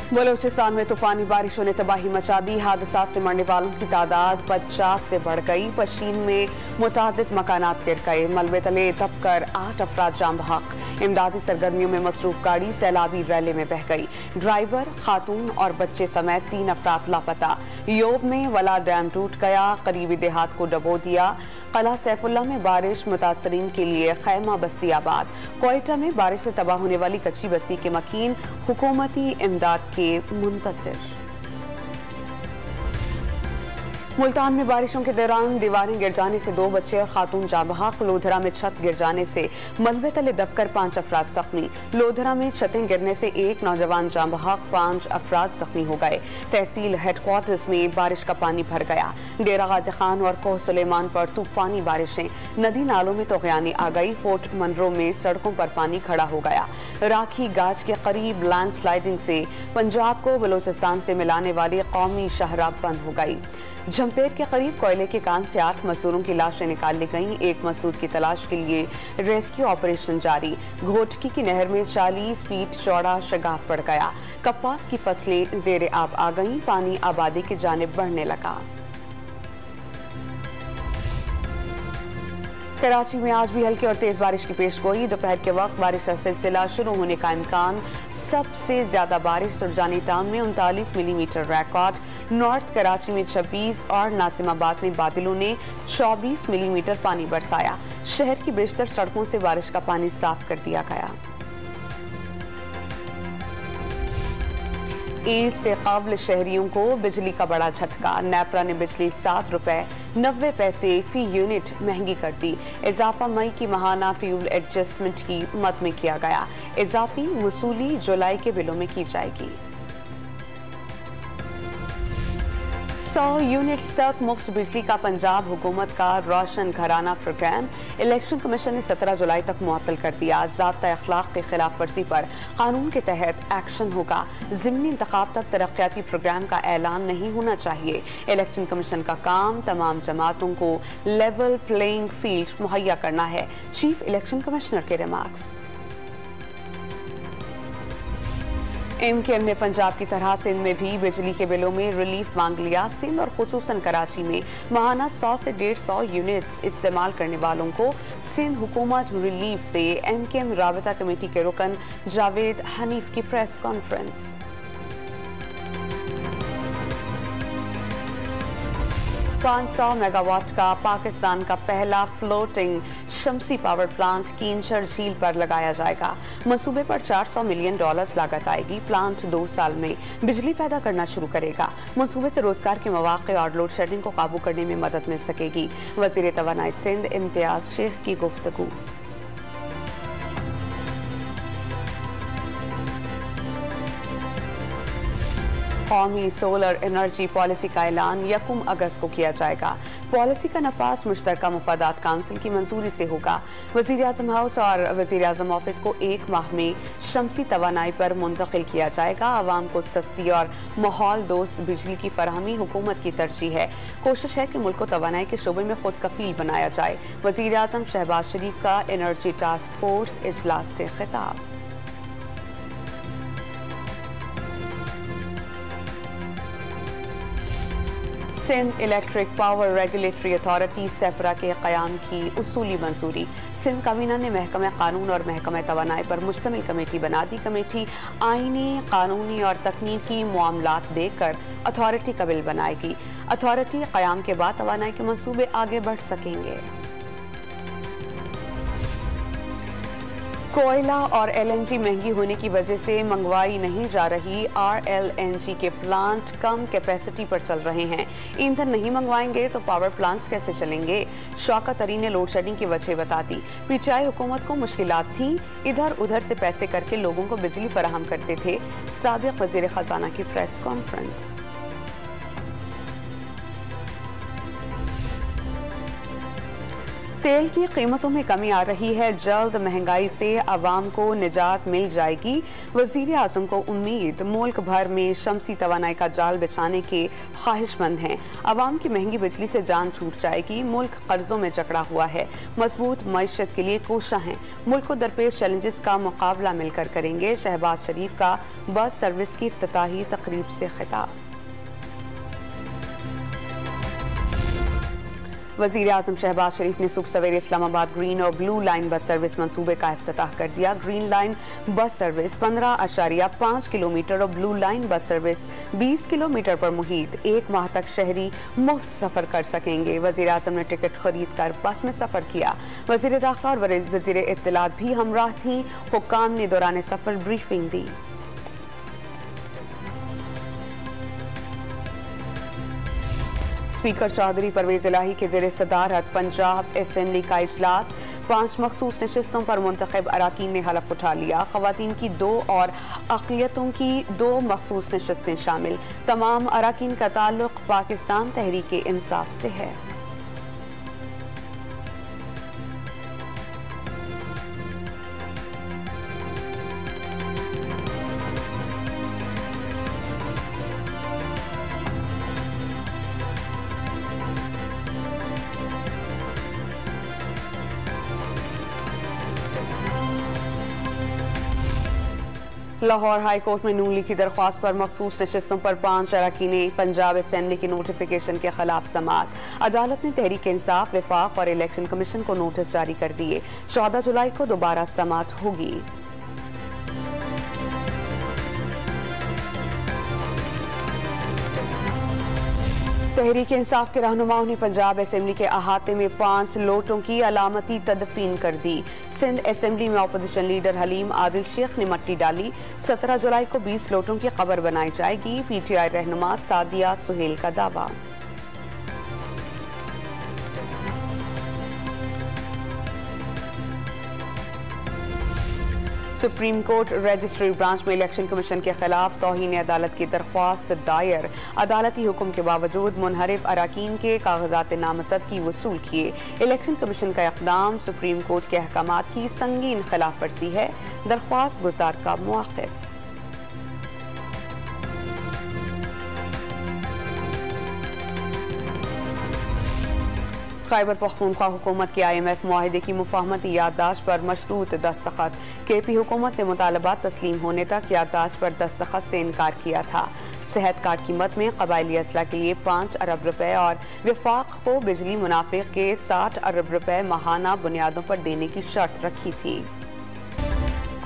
बलूचिस्तान में तूफानी बारिशों ने तबाही मचा दी। हादसात से मरने वालों की तादाद 50 से बढ़ गई। पश्चिम में मुतादिद मकानात गिर गए। मलबे तले दबकर 8 अफराद जाम बहक। इमदादी सरगर्मियों में मसरूफ गाड़ी सैलाबी रैले में बह गई। ड्राइवर, खातून और बच्चे समेत 3 अफराद लापता। योब में वला डैम टूट गया, करीबी देहात को डबो दिया। कला सैफुल्ला में बारिश मुतासरीन के लिए खैमा बस्ती आबाद। क्वेटा में बारिश से तबाह होने वाली कच्ची बस्ती के मकीन हुकूमती इमदाद के मुंतसिर। मुल्तान में बारिशों के दौरान दीवारें गिर जाने से 2 बच्चे और खातून जाँ बहक। लोधरा में छत गिर जाने से मलबे तले दबकर 5 अफराद जख्मी। लोधरा में छतें गिरने से 1 नौजवान जाँ बहक, 5 अफराद जख्मी हो गए। तहसील हेडक्वार्टर्स में बारिश का पानी भर गया। डेरा गाजी खान और कोह सुलेमान पर तूफानी बारिशें। नदी नालों में तोगयानी आ गई। फोर्ट मनरो में सड़कों पर पानी खड़ा हो गया। राखी गाज के करीब लैंडस्लाइडिंग से पंजाब को बलूचिस्तान से मिलाने वाली कौमी शाहराह बंद हो गई। झमपेट के करीब कोयले के कान से 8 मजदूरों की लाशें निकाल ली गईं। 1 मजदूर की तलाश के लिए रेस्क्यू ऑपरेशन जारी। घोटकी की नहर में 40 फीट चौड़ा शगाफ पड़ गया। कपास की फसलें जेर आब आ गईं। पानी आबादी की जानिब बढ़ने लगा। कराची में आज भी हल्की और तेज बारिश की पेशगोई। दोपहर के वक्त बारिश का सिलसिला शुरू होने का इम्कान। सबसे ज्यादा बारिश सुरजानी टाउन में 39 मिलीमीटर रिकॉर्ड। नॉर्थ कराची में 26 और नासिमाबाद में बादलों ने 24 मिलीमीटर पानी बरसाया। शहर की बेशतर सड़कों से बारिश का पानी साफ कर दिया गया। ईद से कबल शहरियों को बिजली का बड़ा झटका। नेपरा ने बिजली 7 रुपए 90 पैसे फी यूनिट महंगी कर दी। इजाफा मई की माहाना फ्यूल एडजस्टमेंट की मद में किया गया। इजाफी वसूली जुलाई के बिलों में की जाएगी। 100 यूनिट्स तक मुफ्त बिजली का पंजाब हुकूमत का रोशन घराना प्रोग्राम। इलेक्शन कमीशन ने 17 जुलाई तक मुअत्तल कर दिया। ज़ाब्ता अखलाक की खिलाफ वर्जी पर कानून के तहत एक्शन होगा। ज़िमनी इंतखाब तक तरक्याती प्रोग्राम का ऐलान नहीं होना चाहिए। इलेक्शन कमीशन का काम तमाम जमातों को लेवल प्लेइंग फील्ड मुहैया करना है। चीफ इलेक्शन कमिश्नर के रिमार्क्स। MKM ने पंजाब की तरह सिंध में भी बिजली के बिलों में रिलीफ मांग लिया। सिंध और खुसूसन कराची में माहाना 100 से 150 यूनिट्स इस्तेमाल करने वालों को सिंध हुकूमत रिलीफ दे। MKM राबता कमेटी के रुकन जावेद हनीफ की प्रेस कॉन्फ्रेंस। 500 मेगावाट का पाकिस्तान का पहला फ्लोटिंग शमसी पावर प्लांट कींचर झील पर लगाया जाएगा। मंसूबे पर $400 मिलियन लागत आएगी। प्लांट 2 साल में बिजली पैदा करना शुरू करेगा। मंसूबे से रोजगार के मौके और लोड शेडिंग को काबू करने में मदद मिल सकेगी। वजीर तवानाई सिंध इम्तियाज शेख की गुफ्तगू। कौमी सोलर एनर्जी पॉलिसी का ऐलान 1 अगस्त को किया जाएगा। पॉलिसी का नफाज मुश्तरका मुफादात काउंसिल की मंजूरी से होगा। वज़ीर आज़म हाउस और वज़ीर आज़म ऑफिस को 1 माह में शमसी तवानाई पर मुंतकिल किया जाएगा। आवाम को सस्ती और माहौल दोस्त बिजली की फराहमी हुकूमत की तरजीह है। कोशिश है कि मुल्क को तवानाई के शोबे में खुद कफील बनाया जाए। वज़ीर आज़म शहबाज शरीफ का एनर्जी टास्क फोर्स इजलास से खिताब। Sindh electric power regulatory authority SEPRA के क़याम की उसूली मंजूरी। सिंध काबीना ने महकमा कानून और महकमा तवानाई पर मुश्तमिल कमेटी बना दी। कमेटी आईनी, कानूनी और तकनीकी मामलात देखकर अथॉरिटी का बिल बनाएगी। अथॉरिटी क़याम के बाद तवानाई के मंसूबे आगे बढ़ सकेंगे। कोयला और LNG महंगी होने की वजह से मंगवाई नहीं जा रही। RLNG के प्लांट कम कैपेसिटी पर चल रहे हैं। ईंधन नहीं मंगवाएंगे तो पावर प्लांट्स कैसे चलेंगे? शौकत अली ने लोड शेडिंग की वजह बता दी। PTI हुकूमत को मुश्किलात थी, इधर उधर से पैसे करके लोगों को बिजली फराहम करते थे। साबिक वजीर खजाना की प्रेस कॉन्फ्रेंस। तेल की कीमतों में कमी आ रही है, जल्द महंगाई से आवाम को निजात मिल जाएगी। वजीर आजम को उम्मीद, मुल्क भर में शमसी तवानाई का जाल बिछाने के ख्वाहिशमंद हैं। आवाम की महंगी बिजली से जान छूट जाएगी। मुल्क कर्जों में जकड़ा हुआ है, मजबूत मईशत के लिए कोशा है। मुल्क को दरपेश चैलेंजेस का मुकाबला मिलकर करेंगे। शहबाज शरीफ का बस सर्विस की इफ्तिताही तकरीब से खिताब। वजीर आजम शहबाज शरीफ ने सुबह सवेरे इस्लामाबाद ग्रीन और ब्लू लाइन बस सर्विस मंसूबे का इफ्तिताह कर दिया। Green line bus service 15.5 kilometre और blue line bus service 20 kilometre पर मुहित 1 माह तक शहरी मुफ्त सफर कर सकेंगे। वजीर आजम ने टिकट खरीद कर बस में सफर किया। वजीर दाखिला और वजीर इत्तलात भी हमराह थी। हुक्काम ने दौरान सफर ब्रीफिंग दी। स्पीकर चौधरी परवेज इलाही के ज़ेरे सदारत पंजाब असेंबली का इजलास, 5 मखसूस नशिस्तों पर मुंतखब अराकीन ने हलफ उठा लिया। खवातीन की 2 और अक़लियतों की 2 मखसूस नशिस्तें शामिल। तमाम अराकीन का ताल्लुक पाकिस्तान तहरीक इंसाफ से है। लाहौर हाई कोर्ट में नून लीग की दरख्वास्त पर मखसूस नशिस्तों पर 5 अरकाने पंजाब असेंबली की नोटिफिकेशन के खिलाफ समात। अदालत ने तहरीक इंसाफ, वफाक और इलेक्शन कमीशन को नोटिस जारी कर दिए। 14 जुलाई को दोबारा समात होगी। तहरीक इंसाफ के रहनुमाओं ने पंजाब असेंबली के अहाते में 5 लोटों की अलामती तदफीन कर दी। सिंध असेंबली में अपोजिशन लीडर हलीम आदिल शेख ने मट्टी डाली। 17 जुलाई को 20 लोटों की कब्र बनाई जाएगी। पीटीआई रहनुमा सादिया सुहेल का दावा। सुप्रीम कोर्ट रजिस्ट्री ब्रांच में इलेक्शन कमीशन के खिलाफ तौहीन अदालत की दरख्वास्त दायर। अदालती हुक्म के बावजूद मुनहरिफ अराकीन के कागजात नामजद की वसूल किए। इलेक्शन कमीशन का इक़दाम सुप्रीम कोर्ट के अहकामात की संगीन खिलाफ वर्जी है। दरख्वास्त गुजार का मुआक़िफ। खैबर पख्तूनख्वा हुकूमत की IMF मुआहिदे की मुफाहमती याददाश्त पर मशरूत दस्तखत। KP हुकूमत ने मुतालबात तस्लीम होने तक याददाश्त पर दस्तखत से इनकार किया था। सेहत कार्ड कीमत में कबायली असला के लिए 5 अरब रुपए और विफाक को बिजली मुनाफिक के 60 अरब रुपए माहाना बुनियादों पर देने की शर्त रखी थी।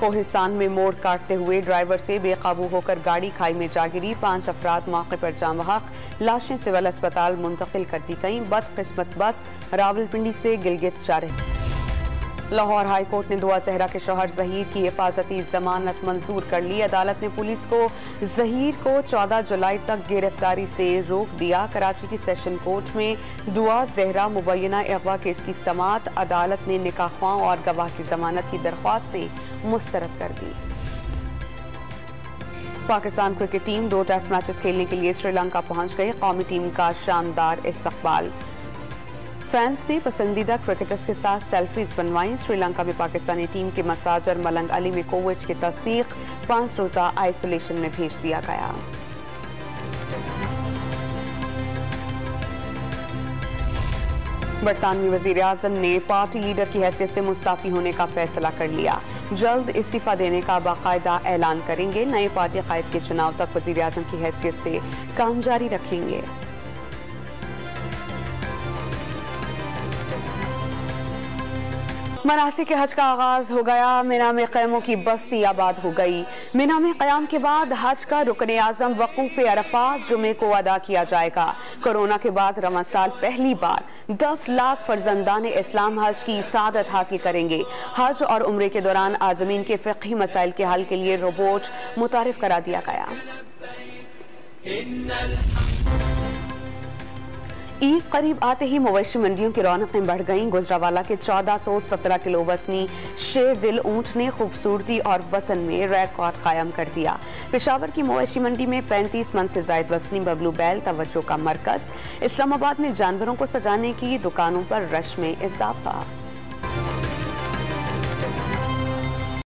कोहिस्तान में मोड़ काटते हुए ड्राइवर से बेकाबू होकर गाड़ी खाई में जा गिरी। 5 अफराद मौके पर जाम बहक। लाशें सिविल अस्पताल मुंतकिल कर दी गईं। बदकिस्मत बस रावलपिंडी से गिलगित जा रही। लाहौर हाई कोर्ट ने दुआ जहरा के शौहर जहीर की हिफाजती जमानत मंजूर कर ली। अदालत ने पुलिस को जहीर को 14 जुलाई तक गिरफ्तारी से रोक दिया। कराची की सेशन कोर्ट में दुआ जहरा मुबैना अगवा केस की समात। अदालत ने निकाहख्वां और गवाह की जमानत की दरख्वास्तें मुस्तरद कर दी। Pakistan cricket team 2 test matches खेलने के लिए श्रीलंका पहुंच गई। कौमी टीम का शानदार इस्तकबाल। फैंस ने पसंदीदा क्रिकेटर्स के साथ सेल्फीज बनवाई। श्रीलंका में पाकिस्तानी टीम के मसाजर मलंग अली में कोविड की तस्दीक। 5 रोजा आइसोलेशन में भेज दिया गया। बरतानवी वजीर आजम ने पार्टी लीडर की हैसियत से मुस्ताफी होने का फैसला कर लिया। जल्द इस्तीफा देने का बाकायदा ऐलान करेंगे। नए पार्टी कायद के चुनाव तक वजीर आजम की हैसियत से काम जारी रखेंगे। मनासिक के हज का आगाज हो गया। मिना में क़ैमों की बस्ती आबाद हो गई। मिना में क़याम के बाद हज का रुकने आज़म वक़ूफ़ अरफ़ात जुमे को अदा किया जाएगा। कोरोना के बाद रमज़ान साल पहली बार 10 लाख फर्जंदान इस्लाम हज की सादत हासिल करेंगे। हज और उम्रे के दौरान आज़मीन के फ़िक़ही मसाइल के हल के लिए रोबोट मुतारिफ करा दिया गया। ईद करीब आते ही मवेशी मंडियों की रौनकें बढ़ गईं। गुजरावाला के 1417 किलो वजनी शेर दिल ऊंट ने खूबसूरती और वजन में रिकॉर्ड कायम कर दिया। पेशावर की मवेशी मंडी में 35 मन से जायद वजनी बबलू बैल तवज्जो का मरकज। इस्लामाबाद में जानवरों को सजाने की दुकानों पर रश में इजाफा।